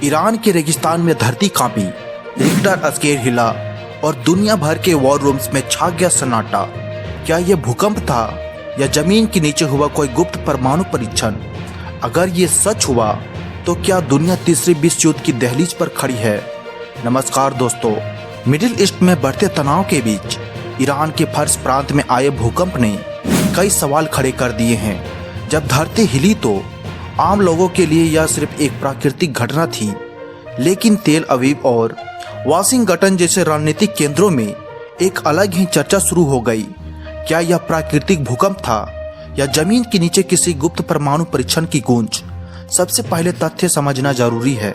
Iran के रेगिस्तान में धरती कांपी, रिक्टर स्केल हिला और दुनिया भर के वॉर रूम्स में छा गया सन्नाटा। क्या यह भूकंप था या जमीन के नीचे हुआ कोई गुप्त परमाणु परीक्षण? अगर ये सच हुआ तो क्या दुनिया तीसरे विश्व युद्ध की दहलीज पर खड़ी है? नमस्कार दोस्तों, मिडिल ईस्ट में बढ़ते तनाव के बीच ईरान के फार्स प्रांत में आए भूकंप ने कई सवाल खड़े कर दिए हैं। जब धरती हिली तो आम लोगों के लिए यह सिर्फ एक प्राकृतिक घटना थी, लेकिन तेल अवीव और वाशिंगटन जैसे रणनीतिक केंद्रों में एक अलग ही चर्चा शुरू हो गई। क्या यह प्राकृतिक भूकंप था या जमीन के नीचे किसी गुप्त परमाणु परीक्षण की गूंज? सबसे पहले तथ्य समझना जरूरी है।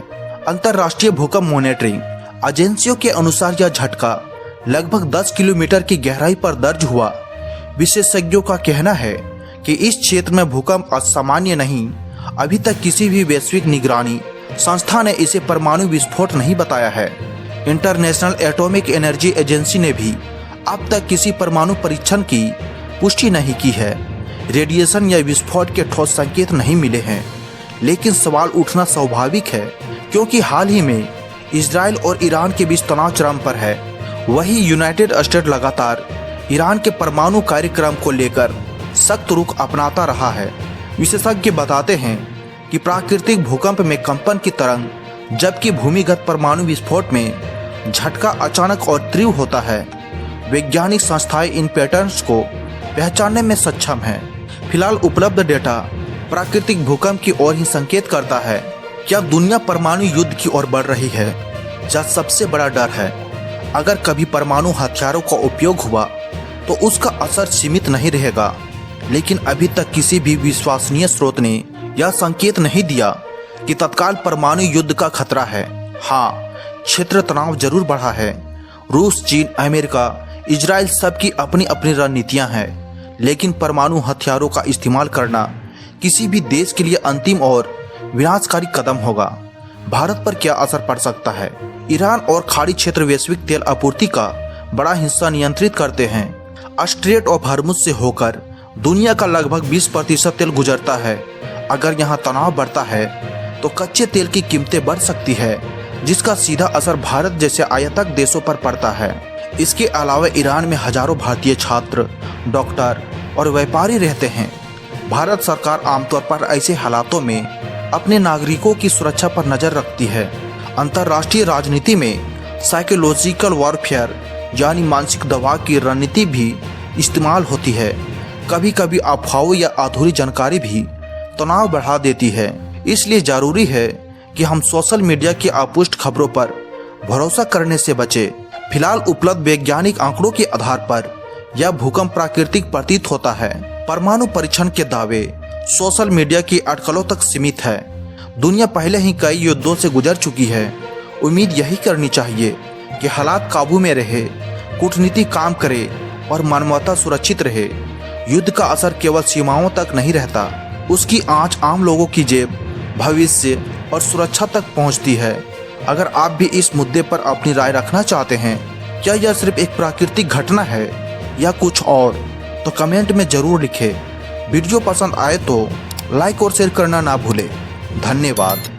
अंतर्राष्ट्रीय भूकंप मॉनिटरिंग एजेंसियों के अनुसार यह झटका लगभग 10 किलोमीटर की गहराई पर दर्ज हुआ। विशेषज्ञों का कहना है कि इस क्षेत्र में भूकंप असामान्य नहीं। अभी तक किसी भी वैश्विक निगरानी संस्था ने इसे परमाणु विस्फोट नहीं बताया है। इंटरनेशनल एटॉमिक एनर्जी एजेंसी ने भी अब तक किसी परमाणु परीक्षण की पुष्टि नहीं की है। रेडिएशन या विस्फोट के ठोस संकेत नहीं मिले हैं, लेकिन सवाल उठना स्वाभाविक है क्योंकि हाल ही में इजराइल और ईरान के बीच तनाव चरम पर है। वहीं यूनाइटेड स्टेट लगातार ईरान के परमाणु कार्यक्रम को लेकर सख्त रुख अपनाता रहा है। विशेषज्ञ बताते हैं कि प्राकृतिक भूकंप में कंपन की तरंग, जबकि भूमिगत परमाणु विस्फोट में झटका अचानक और तीव्र होता है। वैज्ञानिक संस्थाएं इन पैटर्न्स को पहचानने में सक्षम हैं। फिलहाल उपलब्ध डेटा प्राकृतिक भूकंप की ओर ही संकेत करता है। क्या दुनिया परमाणु युद्ध की ओर बढ़ रही है? यह सबसे बड़ा डर है। अगर कभी परमाणु हथियारों का उपयोग हुआ तो उसका असर सीमित नहीं रहेगा, लेकिन अभी तक किसी भी विश्वसनीय स्रोत ने यह संकेत नहीं दिया कि तत्काल परमाणु युद्ध का खतरा है। हाँ, क्षेत्र तनाव जरूर बढ़ा है। रूस, चीन, अमेरिका, इजराइल सबकी अपनी अपनी रणनीतियां हैं, लेकिन परमाणु हथियारों का इस्तेमाल करना किसी भी देश के लिए अंतिम और विनाशकारी कदम होगा। भारत पर क्या असर पड़ सकता है? ईरान और खाड़ी क्षेत्र वैश्विक तेल आपूर्ति का बड़ा हिस्सा नियंत्रित करते हैं। स्ट्रेट ऑफ हॉर्मुज से होकर दुनिया का लगभग 20% तेल गुजरता है। अगर यहाँ तनाव बढ़ता है तो कच्चे तेल की कीमतें बढ़ सकती है, जिसका सीधा असर भारत जैसे आयातक देशों पर पड़ता है। इसके अलावा ईरान में हजारों भारतीय छात्र, डॉक्टर और व्यापारी रहते हैं। भारत सरकार आमतौर पर ऐसे हालातों में अपने नागरिकों की सुरक्षा पर नजर रखती है। अंतर्राष्ट्रीय राजनीति में साइकोलॉजिकल वॉरफेयर यानी मानसिक दबाव की रणनीति भी इस्तेमाल होती है। कभी कभी अफवाहों या अधूरी जानकारी भी तनाव बढ़ा देती है। इसलिए जरूरी है कि हम सोशल मीडिया की अपुष्ट खबरों पर भरोसा करने से बचें। फिलहाल उपलब्ध वैज्ञानिक आंकड़ों के आधार पर यह भूकंप प्राकृतिक प्रतीत होता है। परमाणु परीक्षण के दावे सोशल मीडिया की अटकलों तक सीमित है। दुनिया पहले ही कई युद्धों से गुजर चुकी है। उम्मीद यही करनी चाहिए कि हालात काबू में रहे, कूटनीति काम करे और मानवता सुरक्षित रहे। युद्ध का असर केवल सीमाओं तक नहीं रहता, उसकी आंच आम लोगों की जेब, भविष्य और सुरक्षा तक पहुंचती है। अगर आप भी इस मुद्दे पर अपनी राय रखना चाहते हैं, क्या यह सिर्फ एक प्राकृतिक घटना है या कुछ और, तो कमेंट में जरूर लिखें। वीडियो पसंद आए तो लाइक और शेयर करना ना भूलें। धन्यवाद।